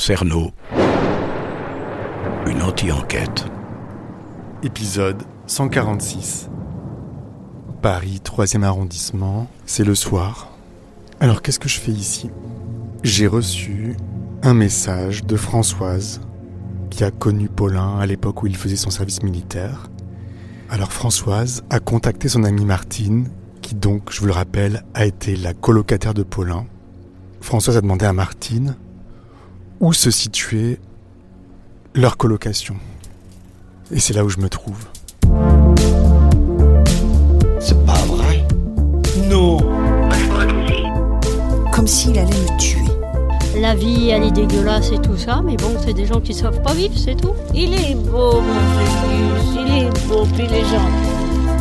Cerno. Une anti-enquête. Épisode 146. Paris, 3e arrondissement, c'est le soir. Alors qu'est-ce que je fais ici ? J'ai reçu un message de Françoise, qui a connu Paulin à l'époque où il faisait son service militaire. Alors Françoise a contacté son amie Martine, qui donc, je vous le rappelle, a été la colocataire de Paulin. Françoise a demandé à Martine où se situait leur colocation. Et c'est là où je me trouve. C'est pas vrai. Non. Comme s'il allait me tuer. La vie, elle est dégueulasse et tout ça, mais bon, c'est des gens qui savent pas vivre, c'est tout. Il est beau, mon Jésus, il est beau, puis les gens.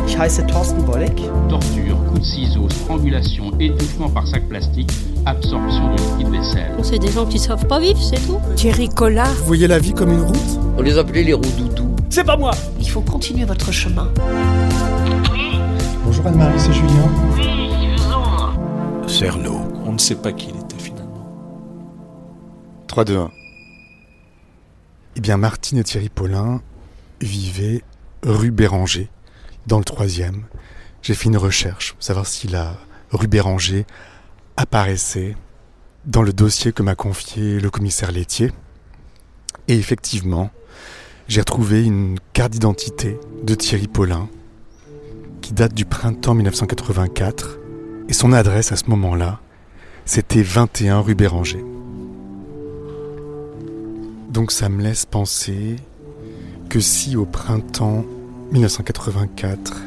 Ich heiße Thorsten Bolleck. Torture, coup de ciseaux, strangulation, étouffement par sac plastique, absorption de liquide vaisselle. C'est des gens qui savent pas vivre, c'est tout. Thierry Collard. Vous voyez la vie comme une route ? On les appelait les roux-doudous. C'est pas moi. Il faut continuer votre chemin. Bonjour Anne-Marie, c'est Julien. Cerno. On ne sait pas qui il était finalement. 3, 2, 1. Eh bien, Martine et Thierry Paulin vivaient rue Béranger, dans le 3e. J'ai fait une recherche pour savoir si la rue Béranger apparaissait dans le dossier que m'a confié le commissaire Laitier. Et effectivement, j'ai retrouvé une carte d'identité de Thierry Paulin qui date du printemps 1984. Et son adresse à ce moment-là, c'était 21 rue Béranger. Donc ça me laisse penser que si au printemps 1984,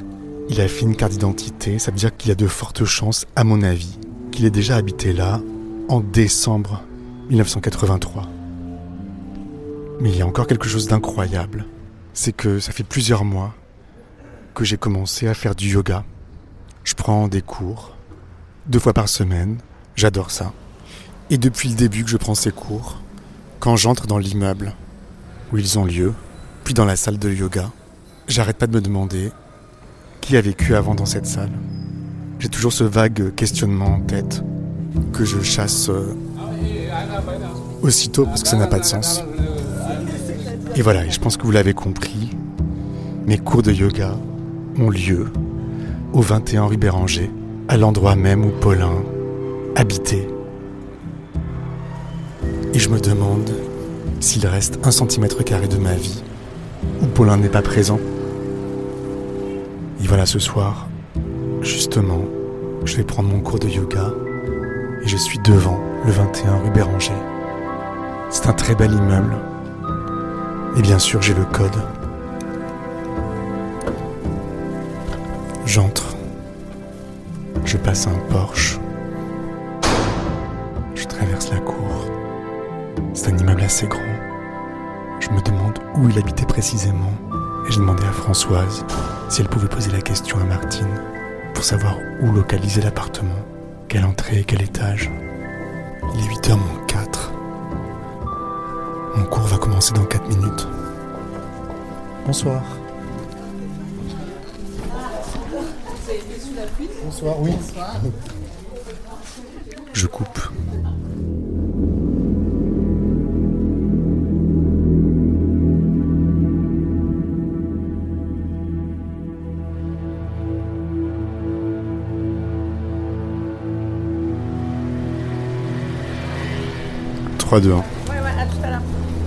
il a fait une carte d'identité, ça veut dire qu'il y a de fortes chances, à mon avis, qu'il ait déjà habité là en décembre 1983. Mais il y a encore quelque chose d'incroyable, c'est que ça fait plusieurs mois que j'ai commencé à faire du yoga. Je prends des cours 2 fois par semaine, j'adore ça. Et depuis le début que je prends ces cours, quand j'entre dans l'immeuble où ils ont lieu, puis dans la salle de yoga, j'arrête pas de me demander qui a vécu avant dans cette salle. J'ai toujours ce vague questionnement en tête que je chasse aussitôt parce que ça n'a pas de sens. Et voilà, et je pense que vous l'avez compris, mes cours de yoga ont lieu au 21 rue Béranger, à l'endroit même où Paulin habitait. Et je me demande s'il reste 1 cm² de ma vie où Paulin n'est pas présent. Et voilà, ce soir, justement, je vais prendre mon cours de yoga et je suis devant le 21 rue Béranger. C'est un très bel immeuble. Et bien sûr, j'ai le code. J'entre. Je passe un Porsche. Je traverse la cour. C'est un immeuble assez grand. Je me demande où il habitait précisément. Et j'ai demandé à Françoise si elle pouvait poser la question à Martine pour savoir où localiser l'appartement, quelle entrée et quel étage. Il est 8h moins 4. Mon cours va commencer dans 4 minutes. Bonsoir. Bonsoir, oui. Bonsoir. Je coupe. « 3, 2, 1.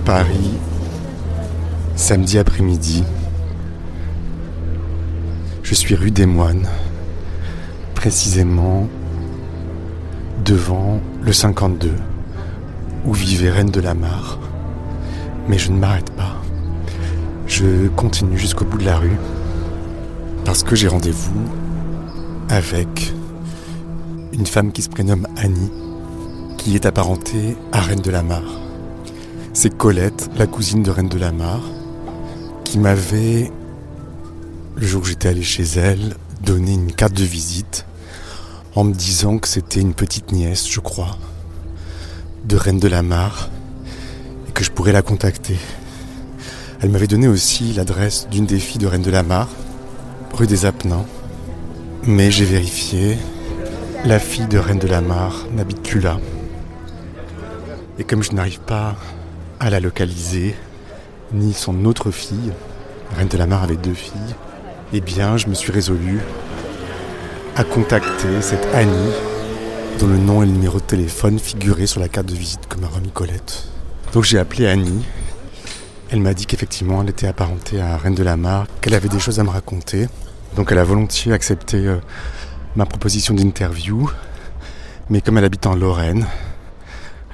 Paris, samedi après-midi. Je suis rue des Moines, précisément devant le 52, où vivait Reine de la Mare. Mais je ne m'arrête pas. Je continue jusqu'au bout de la rue, parce que j'ai rendez-vous avec une femme qui se prénomme Annie, qui est apparentée à Reine de la Mare. C'est Colette, la cousine de Reine de la Mare, qui m'avait, le jour où j'étais allé chez elle, donné une carte de visite en me disant que c'était une petite nièce, je crois, de Reine de la Mare et que je pourrais la contacter. Elle m'avait donné aussi l'adresse d'une des filles de Reine de la Mare, rue des Apennins. Mais j'ai vérifié, la fille de Reine de la Mare n'habite plus là. Et comme je n'arrive pas à la localiser, ni son autre fille, Reine de la Mare avait 2 filles, eh bien je me suis résolu à contacter cette Annie, dont le nom et le numéro de téléphone figuraient sur la carte de visite que m'a remis Colette. Donc j'ai appelé Annie. Elle m'a dit qu'effectivement elle était apparentée à Reine de la Mare, qu'elle avait des choses à me raconter. Donc elle a volontiers accepté ma proposition d'interview. Mais comme elle habite en Lorraine,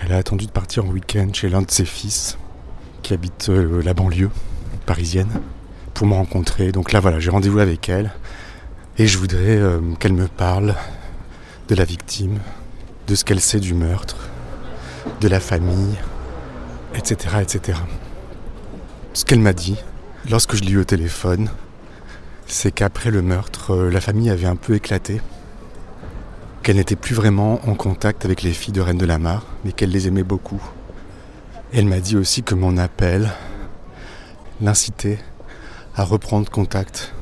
elle a attendu de partir en week-end chez l'un de ses fils, qui habite la banlieue parisienne, pour me rencontrer. Donc là voilà, j'ai rendez-vous avec elle. Et je voudrais qu'elle me parle de la victime, de ce qu'elle sait du meurtre, de la famille, etc., etc. Ce qu'elle m'a dit, lorsque je l'ai eu au téléphone, c'est qu'après le meurtre, la famille avait un peu éclaté, qu'elle n'était plus vraiment en contact avec les filles de Reine de la Mare, mais qu'elle les aimait beaucoup. Et elle m'a dit aussi que mon appel l'incitait à reprendre contact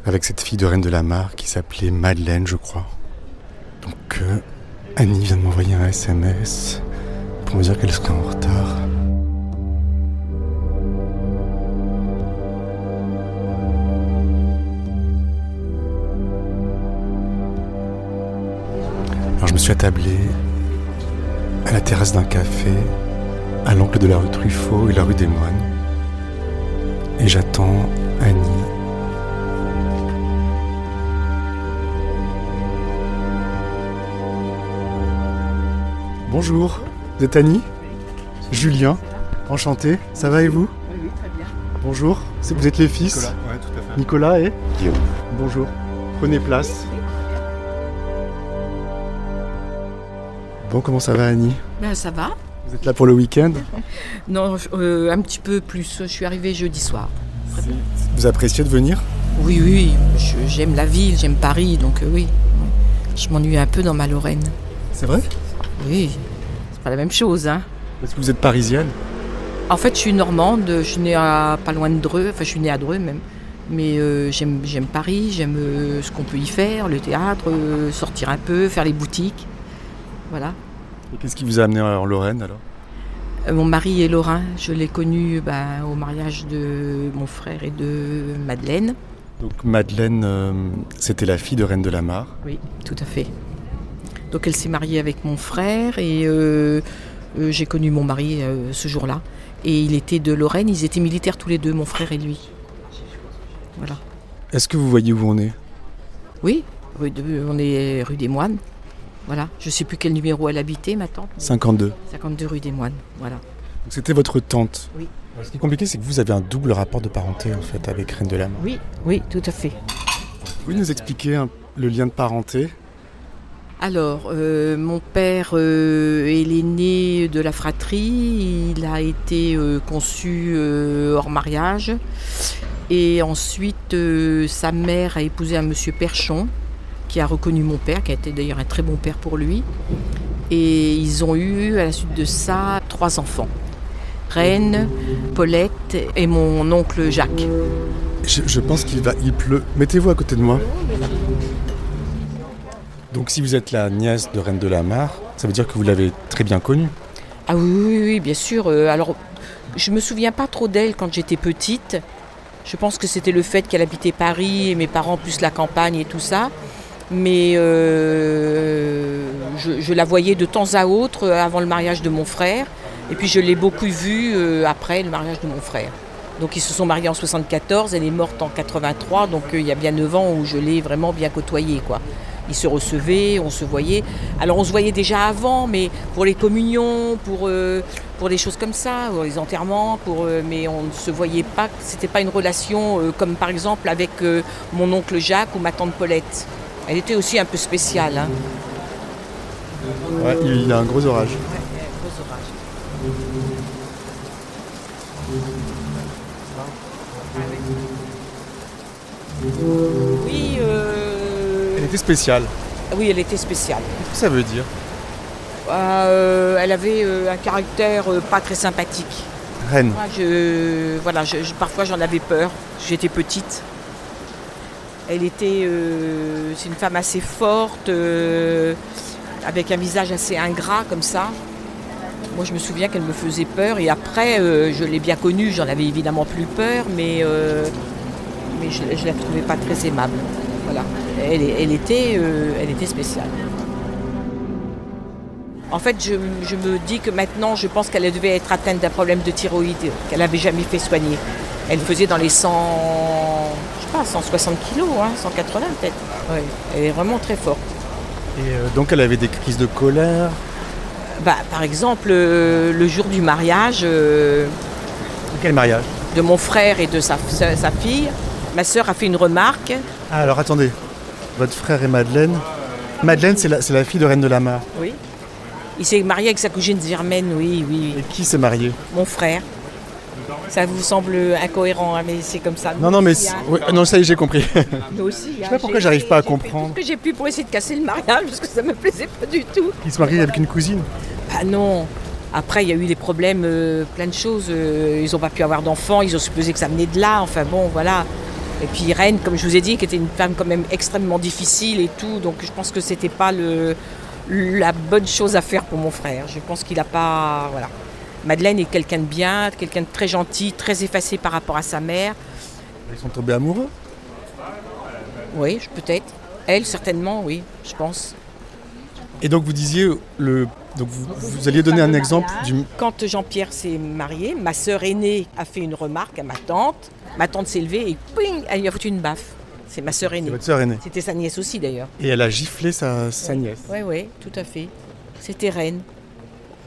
avec cette fille de Reine de la Mare qui s'appelait Madeleine, je crois. Donc Annie vient de m'envoyer un SMS pour me dire qu'elle serait en retard. Alors je me suis attablé à la terrasse d'un café à l'angle de la rue Truffaut et la rue des Moines. Et j'attends Annie. Bonjour, vous êtes Annie ? Julien, enchanté, ça va et vous ? Oui, très bien. Bonjour, vous êtes les fils ? Nicolas, ouais, tout à fait. Nicolas et Guillaume. Bonjour, prenez place. Bon, comment ça va Annie ? Ben, ça va. Vous êtes là pour le week-end ? Non, un petit peu plus. Je suis arrivée jeudi soir. Vous appréciez de venir ? Oui, oui, j'aime la ville, j'aime Paris, donc oui. Je m'ennuie un peu dans ma Lorraine. C'est vrai ? Oui, c'est pas la même chose, hein. Est-ce que vous êtes parisienne ? En fait, je suis normande, je suis née pas loin de Dreux, enfin je suis née à Dreux même. Mais j'aime Paris, j'aime ce qu'on peut y faire, le théâtre, sortir un peu, faire les boutiques. Voilà. Et qu'est-ce qui vous a amené en Lorraine alors ? Mon mari est lorrain, je l'ai connu au mariage de mon frère et de Madeleine. Donc Madeleine, c'était la fille de Reine de la Mare. Oui, tout à fait. Donc elle s'est mariée avec mon frère et j'ai connu mon mari ce jour-là. Et il était de Lorraine, ils étaient militaires tous les deux, mon frère et lui. Voilà. Est-ce que vous voyez où on est ? Oui, on est rue des Moines. Voilà, je ne sais plus quel numéro elle habitait, ma tante. 52. 52 rue des Moines, voilà. Donc c'était votre tante. Oui. Ce qui est compliqué, c'est que vous avez un double rapport de parenté en fait avec Reine de la Mare. Oui, oui, tout à fait. Vous pouvez nous expliquer le lien de parenté ? Alors, mon père est l'aîné de la fratrie. Il a été conçu hors mariage. Et ensuite, sa mère a épousé un monsieur Perchon, qui a reconnu mon père, qui a été d'ailleurs un très bon père pour lui. Et ils ont eu, à la suite de ça, 3 enfants. Reine, Paulette et mon oncle Jacques. Je pense il pleut. Mettez-vous à côté de moi. Donc si vous êtes la nièce de Reine de la Mare, ça veut dire que vous l'avez très bien connue. Ah oui, bien sûr. Alors, je me souviens pas trop d'elle quand j'étais petite. Je pense que c'était le fait qu'elle habitait Paris et mes parents plus la campagne et tout ça. Mais je la voyais de temps à autre avant le mariage de mon frère. Et puis je l'ai beaucoup vue après le mariage de mon frère. Donc ils se sont mariés en 74, elle est morte en 83, donc il y a bien 9 ans où je l'ai vraiment bien côtoyée, quoi. Ils se recevaient, on se voyait. Alors on se voyait déjà avant, mais pour les communions, pour des choses comme ça, les enterrements, mais on ne se voyait pas, c'était pas une relation comme par exemple avec mon oncle Jacques ou ma tante Paulette. Elle était aussi un peu spéciale. Hein. Ouais, il y a un gros orage. Ouais, il y a un gros orage. Oui, Elle était spéciale. oui, elle était spéciale. Qu'est-ce que ça veut dire ? Elle avait un caractère pas très sympathique. Reine. Moi, parfois j'en avais peur. J'étais petite. Elle était, c'est une femme assez forte, avec un visage assez ingrat comme ça. Moi, je me souviens qu'elle me faisait peur et après, je l'ai bien connue, j'en avais évidemment plus peur, mais je ne la trouvais pas très aimable. Voilà. Elle était spéciale. En fait, je me dis que maintenant, je pense qu'elle devait être atteinte d'un problème de thyroïde qu'elle n'avait jamais fait soigner. Elle faisait dans les 160 kilos, 180 peut-être. Ouais, elle est vraiment très forte. Et donc elle avait des crises de colère. Par exemple, le jour du mariage. Quel mariage? De mon frère et de sa fille, ma sœur a fait une remarque. Ah, alors attendez, votre frère et Madeleine. Madeleine, c'est la fille de Reine de la Mare. Oui. Il s'est marié avec sa cousine Germaine, oui. Et qui s'est marié? Mon frère. Ça vous semble incohérent, mais c'est comme ça. Non, mais oui, non, ça y est, j'ai compris. Nous aussi. Je sais pas pourquoi j'arrive pas à comprendre. Fait tout ce que j'ai pu pour essayer de casser le mariage, parce que ça me plaisait pas du tout. Il se marie avec une cousine? Ah non. Après, il y a eu des problèmes, plein de choses. Ils n'ont pas pu avoir d'enfants, ils ont supposé que ça venait de là. Enfin bon, voilà. Et puis Reine, comme je vous ai dit, qui était une femme quand même extrêmement difficile et tout. Donc je pense que c'était pas la bonne chose à faire pour mon frère. Je pense qu'il n'a pas... Voilà. Madeleine est quelqu'un de bien, quelqu'un de très gentil, très effacé par rapport à sa mère. Ils sont tombés amoureux? Oui, peut-être. Elle, certainement, oui, je pense. Et donc vous disiez, donc vous alliez donner un exemple du... Quand Jean-Pierre s'est marié, ma sœur aînée a fait une remarque à ma tante. Ma tante s'est levée et ping, elle lui a foutu une baffe. C'est ma sœur aînée. C'est votre sœur aînée. C'était sa nièce aussi d'ailleurs. Et elle a giflé sa nièce. Oui, tout à fait. C'était Reine.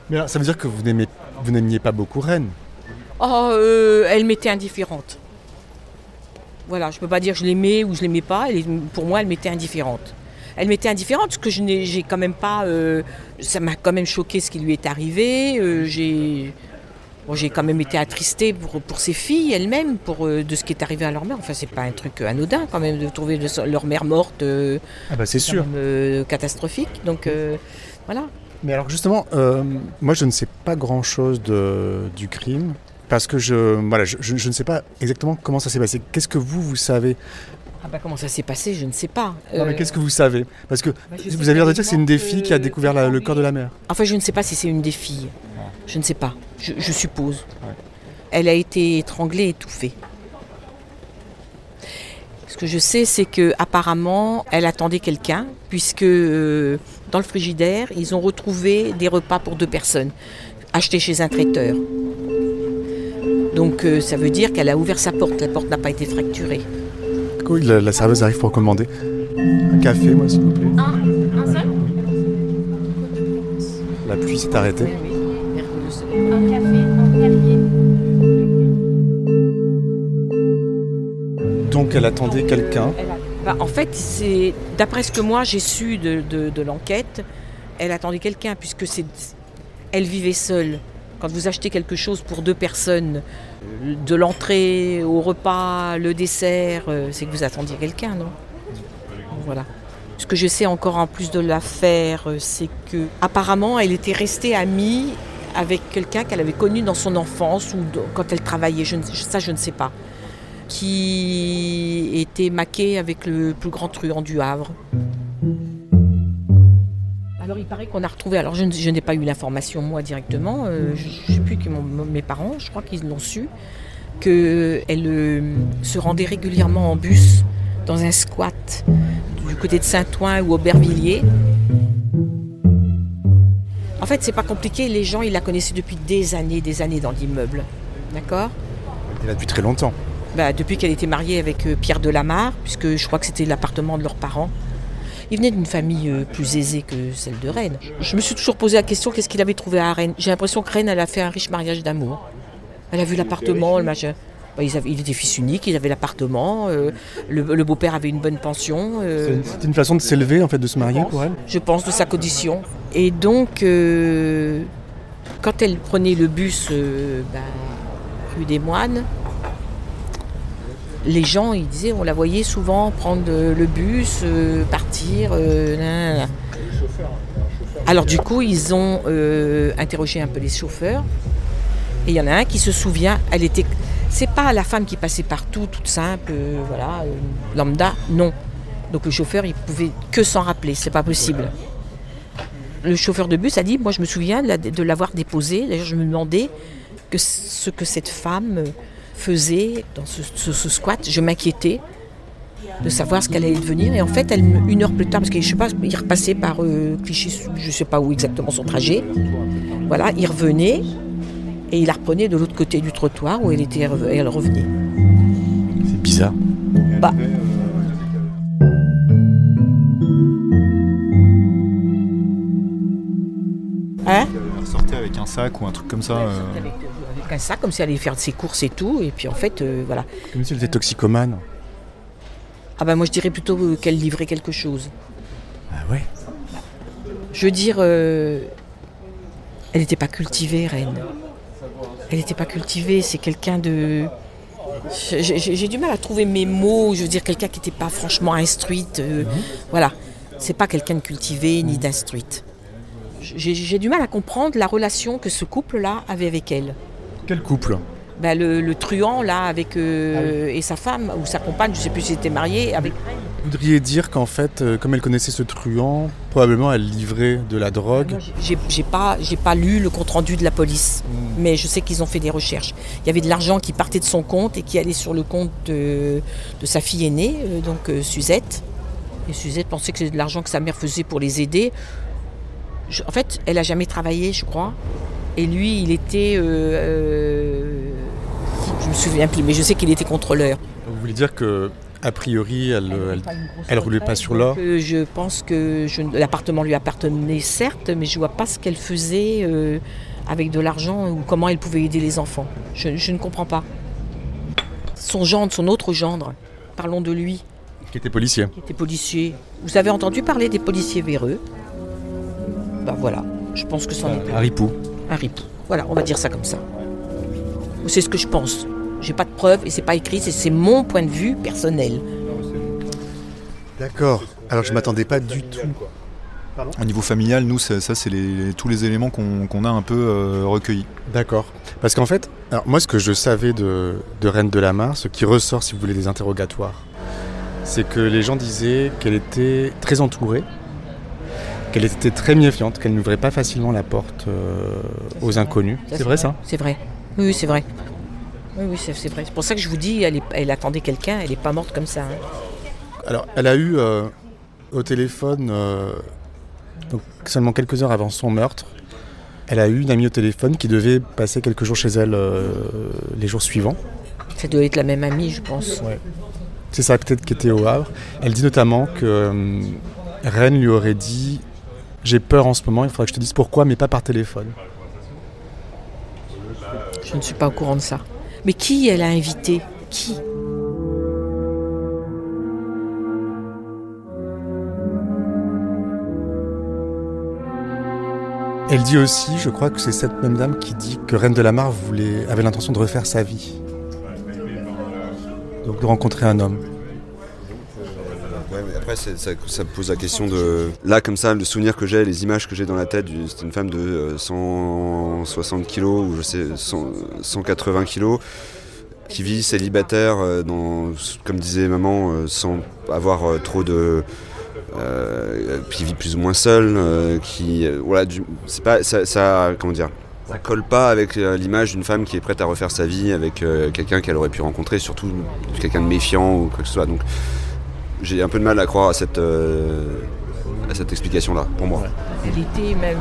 Mais alors, ça veut dire que vous n'aimiez pas beaucoup Reine? Oh, elle m'était indifférente. Voilà, je ne peux pas dire que je l'aimais ou je ne l'aimais pas. Pour moi, elle m'était indifférente. Elle m'était indifférente parce que j'ai quand même pas... ça m'a quand même choqué ce qui lui est arrivé. J'ai quand même été attristée pour ses filles elles-mêmes, de ce qui est arrivé à leur mère. Enfin, c'est pas un truc anodin quand même de trouver leur mère morte. C'est sûr. Catastrophique. Donc voilà. Mais alors justement, moi je ne sais pas grand-chose du crime, parce que je ne sais pas exactement comment ça s'est passé. Qu'est-ce que vous savez? Comment ça s'est passé, je ne sais pas. Non, mais qu'est-ce que vous savez? Parce que vous avez l'air de dire que c'est une des filles qui a découvert le corps de la mère. Enfin, je ne sais pas si c'est une des filles. Je ne sais pas, je suppose. Ouais. Elle a été étranglée, étouffée. Ce que je sais, c'est qu'apparemment, elle attendait quelqu'un, puisque dans le frigidaire, ils ont retrouvé des repas pour 2 personnes, achetés chez un traiteur. Donc ça veut dire qu'elle a ouvert sa porte, la porte n'a pas été fracturée. Oui, la serveuse arrive pour commander. Un café, moi, s'il vous plaît. Un seul? La pluie s'est arrêtée. Oui. Un café, un perrier. Donc elle attendait quelqu'un. En fait, d'après ce que moi j'ai su de l'enquête, elle attendait quelqu'un puisque elle vivait seule. Quand vous achetez quelque chose pour 2 personnes, de l'entrée au repas, le dessert, c'est que vous attendiez quelqu'un, non? Voilà. Ce que je sais encore en plus de l'affaire, c'est que apparemment elle était restée amie avec quelqu'un qu'elle avait connu dans son enfance ou quand elle travaillait, ça je ne sais pas, qui était maqué avec le plus grand truand du Havre. Alors il paraît qu'on a retrouvé, alors je n'ai pas eu l'information moi directement, je ne sais plus que mes parents, je crois qu'ils l'ont su, qu'elle se rendait régulièrement en bus dans un squat du côté de Saint-Ouen ou Aubervilliers. En fait, c'est pas compliqué, les gens ils la connaissaient depuis des années dans l'immeuble. D'accord ? Elle était là depuis très longtemps. Depuis qu'elle était mariée avec Pierre Delamarre, puisque je crois que c'était l'appartement de leurs parents. Il venait d'une famille plus aisée que celle de Reine. Je me suis toujours posé la question, qu'est-ce qu'il avait trouvé à Reine ? J'ai l'impression que Reine, elle a fait un riche mariage d'amour. Elle a vu l'appartement, le machin. Il était fils unique, ils avaient l'appartement, le beau-père avait une bonne pension. C'était une façon de s'élever, en fait, de se marier pour elle ? Je pense, de sa condition. Et donc, quand elle prenait le bus rue des Moines, les gens, ils disaient, on la voyait souvent prendre le bus, partir. Alors du coup, ils ont interrogé un peu les chauffeurs. Et il y en a un qui se souvient, c'est pas la femme qui passait partout, toute simple, lambda, non. Donc le chauffeur, il pouvait que s'en rappeler, c'est pas possible. le chauffeur de bus a dit, moi je me souviens de l'avoir déposée. D'ailleurs, je me demandais ce que cette femme faisait dans ce squat. Je m'inquiétais de savoir ce qu'elle allait devenir. Et en fait, une heure plus tard, parce que je sais pas, il repassait par Clichy, je sais pas où exactement son trajet. Voilà, il revenait et il la reprenait de l'autre côté du trottoir où elle revenait. C'est bizarre. Bah. Hein ? Elle ressortait avec un sac ou un truc comme ça. Avec un sac, comme si elle allait faire ses courses et tout. Et puis en fait, voilà. Comme si elle était toxicomane. Ah ben moi je dirais plutôt qu'elle livrait quelque chose. Ah ouais. Je veux dire, elle n'était pas cultivée, Reine. Elle n'était pas cultivée, c'est quelqu'un de... J'ai du mal à trouver mes mots, je veux dire quelqu'un qui n'était pas franchement instruite. Voilà, c'est pas quelqu'un de cultivé ni d'instruite. J'ai du mal à comprendre la relation que ce couple-là avait avec elle. Quel couple ? Ben le truand là avec et sa femme ou sa compagne, je ne sais plus si c'était marié avec. Vous voudriez dire qu'en fait, comme elle connaissait ce truand, probablement elle livrait de la drogue. J'ai pas lu le compte rendu de la police, mais je sais qu'ils ont fait des recherches. Il y avait de l'argent qui partait de son compte et qui allait sur le compte de sa fille aînée, donc Suzette. Et Suzette pensait que c'était de l'argent que sa mère faisait pour les aider. En fait, elle a jamais travaillé, je crois. Et lui, il était... je me souviens plus, mais je sais qu'il était contrôleur. Vous voulez dire que, a priori, elle roulait pas sur l'or ? Je pense que l'appartement lui appartenait, certes, mais je vois pas ce qu'elle faisait avec de l'argent ou comment elle pouvait aider les enfants. Je ne comprends pas. Son gendre, son autre gendre, parlons de lui. Qui était policier. Qui était policier. Vous avez entendu parler des policiers véreux ? Ben voilà, je pense que c'en est. Un ripou. Un ripou. Voilà, on va dire ça comme ça. C'est ce que je pense. J'ai pas de preuves et c'est pas écrit, c'est mon point de vue personnel. D'accord. Alors je m'attendais pas du tout. Au niveau familial, nous, c'est tous les éléments qu'on a un peu recueillis. D'accord. Parce qu'en fait, alors moi ce que je savais de Reine de la Mare, ce qui ressort si vous voulez des interrogatoires, c'est que les gens disaient qu'elle était très entourée, qu'elle était très méfiante, qu'elle n'ouvrait pas facilement la porte aux inconnus. C'est vrai ça ? C'est vrai. Oui, c'est vrai. Oui, c'est vrai. C'est pour ça que je vous dis, elle attendait quelqu'un, elle n'est pas morte comme ça. Hein. Alors, elle a eu au téléphone, donc, seulement quelques heures avant son meurtre, elle a eu une amie au téléphone qui devait passer quelques jours chez elle les jours suivants. Ça doit être la même amie, je pense. Ouais. C'est ça, peut-être, qui était au Havre. Elle dit notamment que Reine lui aurait dit « J'ai peur en ce moment, il faudrait que je te dise pourquoi, mais pas par téléphone. » Je ne suis pas au courant de ça. Mais qui elle a invité ? Qui ? Elle dit aussi, je crois que c'est cette même dame qui dit que Reine de la Mare avait l'intention de refaire sa vie. Donc de rencontrer un homme. Ouais, mais après, ça pose la question de... Là, comme ça, le souvenir que j'ai, les images que j'ai dans la tête, c'est une femme de 160 kilos, ou je sais, 180 kilos, qui vit célibataire, comme disait maman, sans avoir trop de... qui vit plus ou moins seule, voilà, c'est pas... Ça, comment dire ? Ça colle pas avec l'image d'une femme qui est prête à refaire sa vie avec quelqu'un qu'elle aurait pu rencontrer, surtout quelqu'un de méfiant ou quoi que ce soit. Donc, j'ai un peu de mal à croire à cette explication-là, pour moi.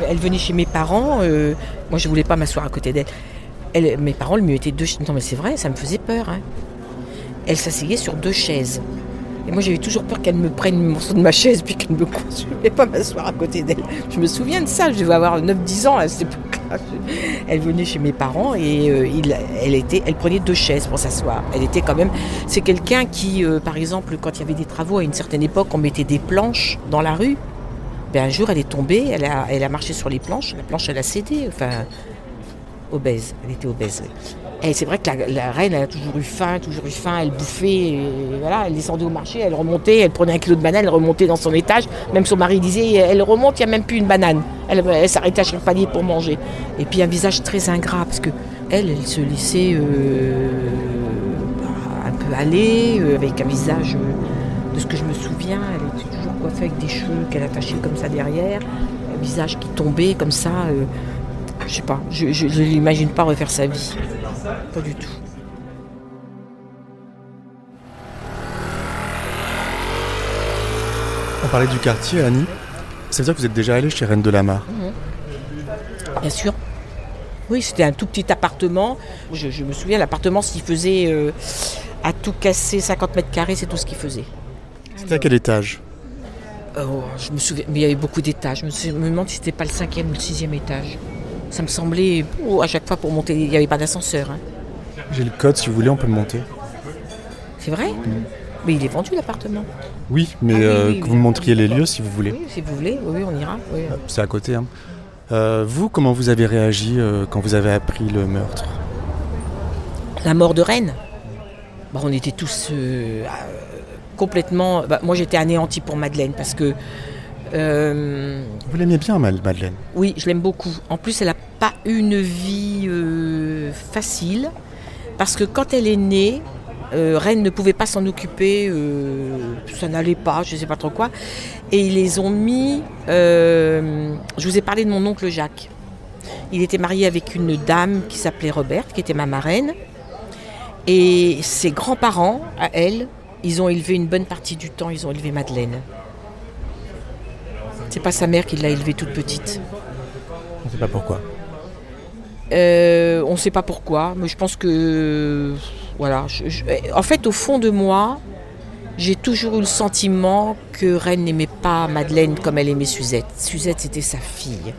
Elle venait chez mes parents, moi je voulais pas m'asseoir à côté d'elle. Mes parents, lui mettaient 2 chaises. Non mais c'est vrai, ça me faisait peur. Hein. Elle s'asseyait sur 2 chaises. Et moi j'avais toujours peur qu'elle me prenne le morceau de ma chaise puis qu'elle me coince. Je ne voulais pas m'asseoir à côté d'elle. Je me souviens de ça, je devais avoir 9-10 ans à cette époque-là. Elle venait chez mes parents et elle prenait 2 chaises pour s'asseoir. Elle était quand même... C'est quelqu'un qui, par exemple, quand il y avait des travaux à une certaine époque, on mettait des planches dans la rue. Ben, un jour elle est tombée, elle a marché sur les planches, la planche elle a cédé, enfin obèse, elle était obèse. Oui. Et c'est vrai que la reine elle a toujours eu faim, elle bouffait, et voilà, elle descendait au marché, elle remontait, elle prenait 1 kilo de banane, elle remontait dans son étage, même son mari disait elle remonte, il n'y a même plus une banane, elle s'arrêtait à chaque panier pour manger. Et puis un visage très ingrat, parce que elle se laissait un peu aller, avec un visage, de ce que je me souviens, elle était toujours coiffée avec des cheveux qu'elle attachait comme ça derrière. un visage qui tombait comme ça. Je sais pas, je ne l'imagine pas refaire sa vie. Pas du tout. On parlait du quartier, Annie. Ça veut dire que vous êtes déjà allée chez Reine de la Mare? Bien sûr. Oui, c'était un tout petit appartement. Je me souviens, l'appartement, s'il faisait à tout casser 50 mètres carrés, c'est tout ce qu'il faisait. C'était à quel étage? Je me souviens, mais il y avait beaucoup d'étages. Je me demande si c'était pas le 5e ou le 6e étage. Ça me semblait, à chaque fois pour monter, il n'y avait pas d'ascenseur. Hein. J'ai le code, si vous voulez, on peut le monter. C'est vrai? Mais il est vendu l'appartement. Oui, mais oui, que vous me montriez les lieux si vous voulez. Oui, si vous voulez, oui, on ira. Oui. C'est à côté. Hein. Vous, comment vous avez réagi quand vous avez appris le meurtre? La mort de Reine. On était tous complètement... moi, j'étais anéantie pour Madeleine parce que... Vous l'aimiez bien, Madeleine? Oui, je l'aime beaucoup. En plus, elle n'a pas eu une vie facile parce que quand elle est née... Reine ne pouvait pas s'en occuper, ça n'allait pas, je ne sais pas trop quoi. Et ils les ont mis... je vous ai parlé de mon oncle Jacques. Il était marié avec une dame qui s'appelait Robert, qui était ma marraine. Et ses grands-parents, à elle, ils ont élevé une bonne partie du temps, ils ont élevé Madeleine. C'est pas sa mère qui l'a élevée toute petite. On ne sait pas pourquoi. On ne sait pas pourquoi, mais je pense que... Voilà. En fait, au fond de moi, j'ai toujours eu le sentiment que Reine n'aimait pas Madeleine comme elle aimait Suzette. Suzette, c'était sa fille.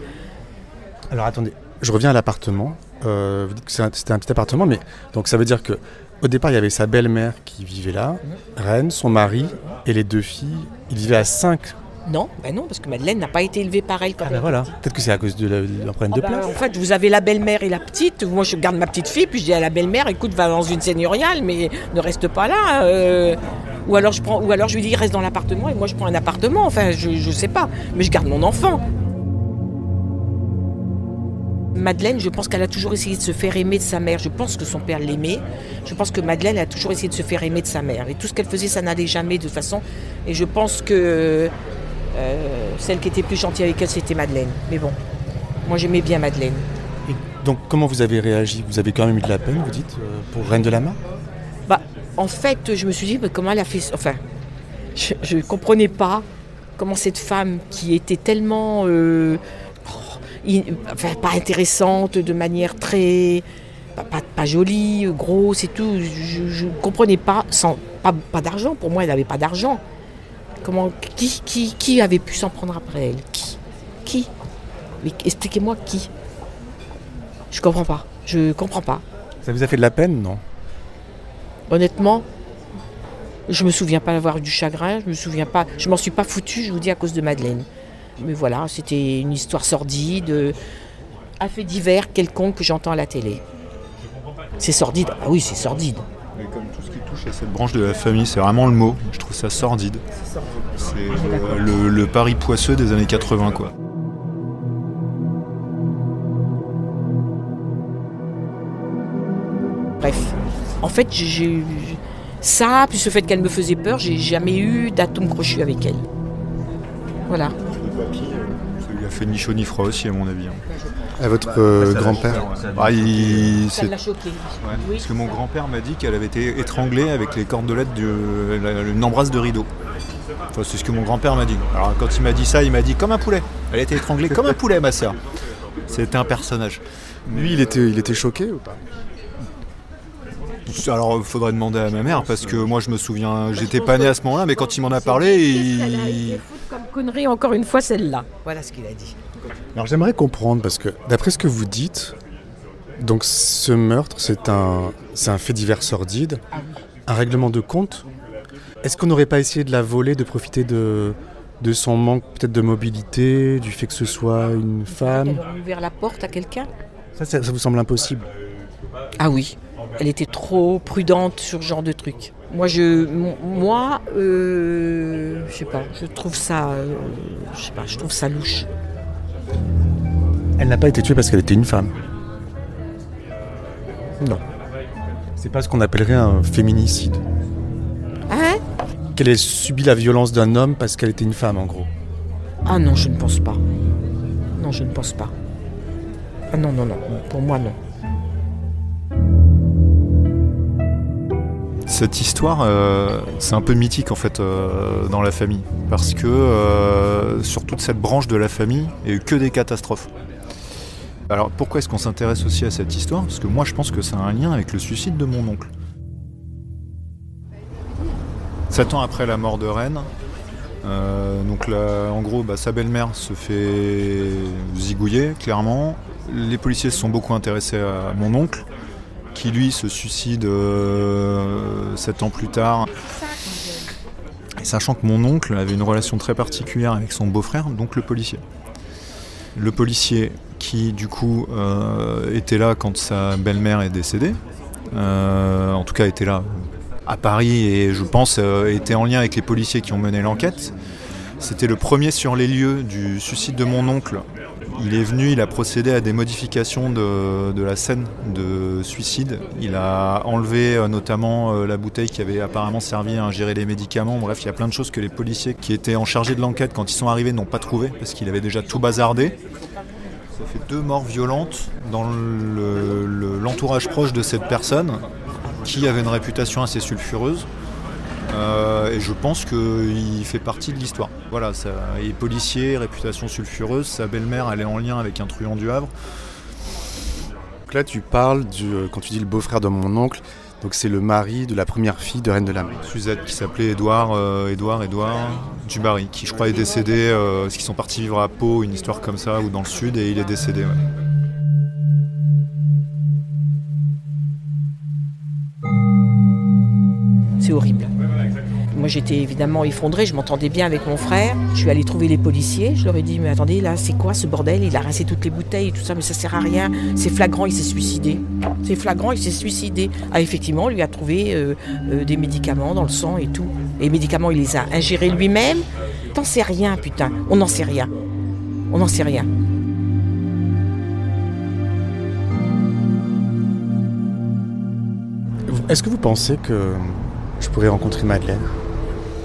Alors attendez, je reviens à l'appartement. Vous dites que c'était un petit appartement, mais donc ça veut dire qu'au départ, il y avait sa belle-mère qui vivait là, Reine, son mari et les 2 filles. Ils vivaient à 5. Non, parce que Madeleine n'a pas été élevée par elle quand même. Voilà. Peut-être que c'est à cause de leur problème de place. En fait, vous avez la belle-mère et la petite. Moi, je garde ma petite fille, puis je dis à la belle-mère, écoute, va dans une seigneuriale, mais ne reste pas là. Ou alors je lui dis, reste dans l'appartement, et moi, je prends un appartement. Enfin, je sais pas, mais je garde mon enfant. Madeleine, je pense qu'elle a toujours essayé de se faire aimer de sa mère. Je pense que son père l'aimait. Je pense que Madeleine a toujours essayé de se faire aimer de sa mère. Et tout ce qu'elle faisait, ça n'allait jamais de toute façon. Et je pense que... celle qui était plus gentille avec elle, c'était Madeleine. Mais bon, moi j'aimais bien Madeleine. Et donc comment vous avez réagi? Vous avez quand même eu de la peine, vous dites, pour Reine de la Mare? En fait, je me suis dit, comment elle a fait... Enfin, je ne comprenais pas comment cette femme qui était tellement... pas intéressante, de manière très... Pas jolie, grosse et tout. Je ne comprenais pas, pas d'argent. Pour moi, elle n'avait pas d'argent. Qui avait pu s'en prendre après elle? Qui? Mais expliquez-moi qui. Je comprends pas. Ça vous a fait de la peine, non? Honnêtement, je me souviens pas d'avoir eu du chagrin. Je m'en suis pas foutue, je vous dis, à cause de Madeleine. Mais voilà, c'était une histoire sordide, un fait divers quelconque que j'entends à la télé. C'est sordide? Ah oui, c'est sordide. Mais comme tout ce qui touche à cette branche de la famille, c'est vraiment le mot. Je trouve ça sordide. C'est le Paris poisseux des années 80, quoi. Bref, en fait, ça, plus le fait qu'elle me faisait peur, j'ai jamais eu d'atome crochu avec elle. Voilà. Ça lui a fait ni chaud ni froid aussi, à mon avis. À votre grand-père? Ça l'a choqué. Ouais, oui. Parce que mon grand-père m'a dit qu'elle avait été étranglée avec les cordelettes d'une embrasse de rideau. Enfin, c'est ce que mon grand-père m'a dit. Alors quand il m'a dit ça, il m'a dit comme un poulet. Elle a été étranglée comme un poulet, ma sœur. C'était un personnage. Lui, il était choqué ou pas? Alors, il faudrait demander à ma mère, parce que moi, je me souviens, j'étais pas né à ce moment-là, mais quand il m'en a parlé, Elle a été foutre comme connerie, encore une fois, celle-là. Voilà ce qu'il a dit. Alors, j'aimerais comprendre, parce que, d'après ce que vous dites, donc ce meurtre, c'est un fait divers sordide, un règlement de compte. Est-ce qu'on n'aurait pas essayé de la voler, de profiter de son manque peut-être de mobilité, du fait que ce soit une femme? Elle aurait ouvert la porte à quelqu'un? Ça vous semble impossible? Ah oui. Elle était trop prudente sur ce genre de truc. Moi, je sais pas, je trouve ça louche. Elle n'a pas été tuée parce qu'elle était une femme? Non. C'est pas ce qu'on appellerait un féminicide. Hein? Qu'elle ait subi la violence d'un homme parce qu'elle était une femme, en gros. Ah non, je ne pense pas. non, je ne pense pas. Ah non, pour moi non. Cette histoire, c'est un peu mythique en fait dans la famille, parce que sur toute cette branche de la famille, il n'y a eu que des catastrophes. Alors pourquoi est-ce qu'on s'intéresse aussi à cette histoire ? Parce que moi je pense que ça a un lien avec le suicide de mon oncle. 7 ans après la mort de Rennes, donc là, en gros sa belle-mère se fait zigouiller clairement. Les policiers se sont beaucoup intéressés à mon oncle, qui lui se suicide 7 ans plus tard. Et sachant que mon oncle avait une relation très particulière avec son beau-frère, donc le policier. Le policier qui du coup était là quand sa belle-mère est décédée, en tout cas était là à Paris et je pense était en lien avec les policiers qui ont mené l'enquête. C'était le premier sur les lieux du suicide de mon oncle. Il est venu, il a procédé à des modifications de la scène de suicide. Il a enlevé notamment la bouteille qui avait apparemment servi à ingérer les médicaments. Bref, il y a plein de choses que les policiers qui étaient en charge de l'enquête quand ils sont arrivés n'ont pas trouvé parce qu'il avait déjà tout bazardé. Ça fait 2 morts violentes dans l'entourage proche de cette personne qui avait une réputation assez sulfureuse. Et je pense qu'il fait partie de l'histoire. Voilà, il est policier, réputation sulfureuse, sa belle-mère elle est en lien avec un truand du Havre. Donc là tu parles, quand tu dis le beau-frère de mon oncle, donc c'est le mari de la première fille de Reine de la Mer. Suzette qui s'appelait Édouard Dubarry, qui je crois est décédé, parce qu'ils sont partis vivre à Pau, une histoire comme ça, ou dans le sud, et il est décédé. Ouais. C'est horrible. Moi j'étais évidemment effondrée, je m'entendais bien avec mon frère. Je suis allée trouver les policiers, je leur ai dit mais attendez là c'est quoi ce bordel ? Il a rincé toutes les bouteilles et tout ça mais ça sert à rien. C'est flagrant, il s'est suicidé. C'est flagrant, il s'est suicidé. Ah effectivement on lui a trouvé des médicaments dans le sang et tout. Et les médicaments il les a ingérés lui-même. T'en sais rien putain, on n'en sait rien. On n'en sait rien. Est-ce que vous pensez que je pourrais rencontrer Madeleine ?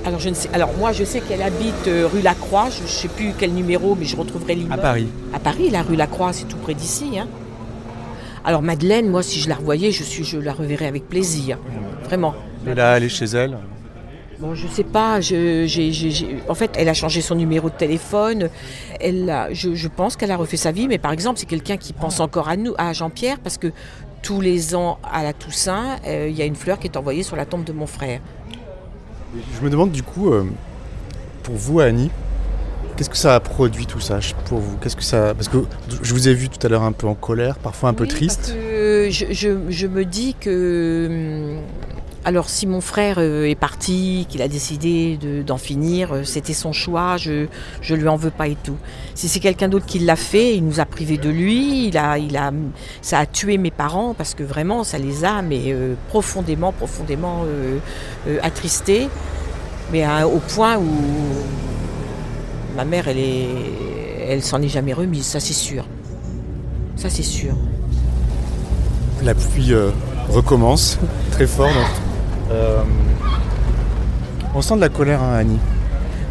Alors je ne sais. Alors moi je sais qu'elle habite rue Lacroix, je ne sais plus quel numéro, mais je retrouverai l'immeuble. À Paris. À Paris, la rue Lacroix, c'est tout près d'ici. Hein. Alors Madeleine, moi si je la revoyais, je la reverrais avec plaisir. Vraiment. Mais là, aller chez elle ? Bon, je sais pas. En fait, elle a changé son numéro de téléphone. Je pense qu'elle a refait sa vie, mais par exemple, c'est quelqu'un qui pense encore à nous, à Jean-Pierre, parce que tous les ans à la Toussaint, il y a une fleur qui est envoyée sur la tombe de mon frère. Je me demande du coup, pour vous Annie, qu'est-ce que ça a produit tout ça pour vous ? Qu'est-ce que ça... Parce que je vous ai vu tout à l'heure un peu en colère, parfois un peu triste. Parce que je me dis que... Alors si mon frère est parti, qu'il a décidé d'en finir, c'était son choix, je lui en veux pas et tout. Si c'est quelqu'un d'autre qui l'a fait, il nous a privés de lui, ça a tué mes parents parce que vraiment ça les a profondément attristés, mais au point où ma mère elle s'en est jamais remise, ça c'est sûr. Ça c'est sûr. La pluie recommence très fort. On sent de la colère, hein, Annie.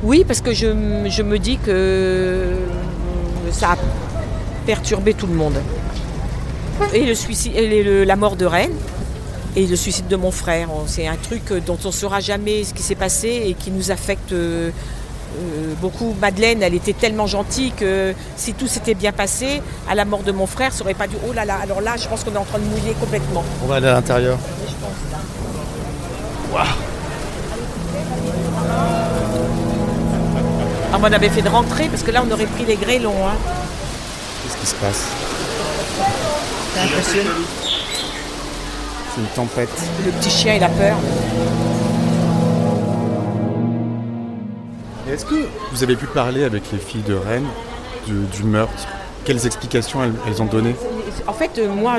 Oui, parce que je me dis que ça a perturbé tout le monde. Et le suicide, et la mort de Rennes, et le suicide de mon frère. C'est un truc dont on ne saura jamais ce qui s'est passé et qui nous affecte beaucoup. Madeleine, elle était tellement gentille que si tout s'était bien passé, à la mort de mon frère, ça aurait pas dû... Oh là là, alors là, je pense qu'on est en train de mouiller complètement. On va aller à l'intérieur. Je pense, là. Waouh. Ah, on avait fait de rentrer parce que là on aurait pris les grêlons. Hein. Qu'est-ce qui se passe ? C'est impressionnant. C'est une tempête. Le petit chien il a peur. Et est-ce que vous avez pu parler avec les filles de Rennes du meurtre ? Quelles explications elles ont données ? En fait, moi,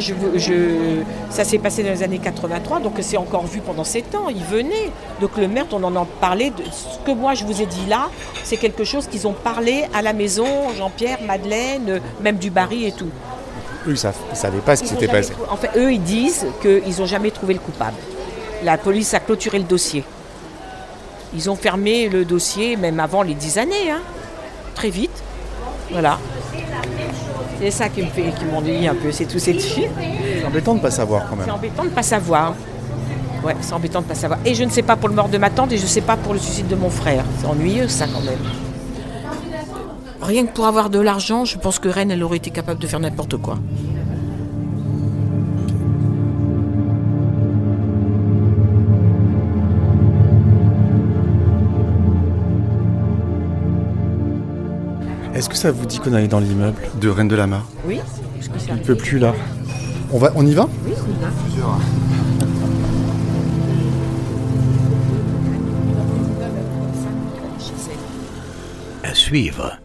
ça s'est passé dans les années 83, donc c'est encore vu pendant 7 ans. Ils venaient. Donc le meurtre, on en a parlé. Ce que moi, je vous ai dit là, c'est quelque chose qu'ils ont parlé à la maison, Jean-Pierre, Madeleine, même Dubarry et tout. Eux, ils ne savaient pas ce qui s'était passé. En fait, eux, ils disent qu'ils n'ont jamais trouvé le coupable. La police a clôturé le dossier. Ils ont fermé le dossier, même avant les 10 années. Hein. Très vite. Voilà. C'est ça qui m'ennuie un peu, c'est tous ces trucs. C'est embêtant de ne pas savoir quand même. C'est embêtant de ne pas savoir. Ouais, c'est embêtant de ne pas savoir. Et je ne sais pas pour le mort de ma tante et je ne sais pas pour le suicide de mon frère. C'est ennuyeux ça quand même. Rien que pour avoir de l'argent, je pense que Reine, elle aurait été capable de faire n'importe quoi. Est-ce que ça vous dit qu'on allait dans l'immeuble de Reine de la Mare? Oui. Il ne peut plus là. On y va? Oui, on y va. À suivre.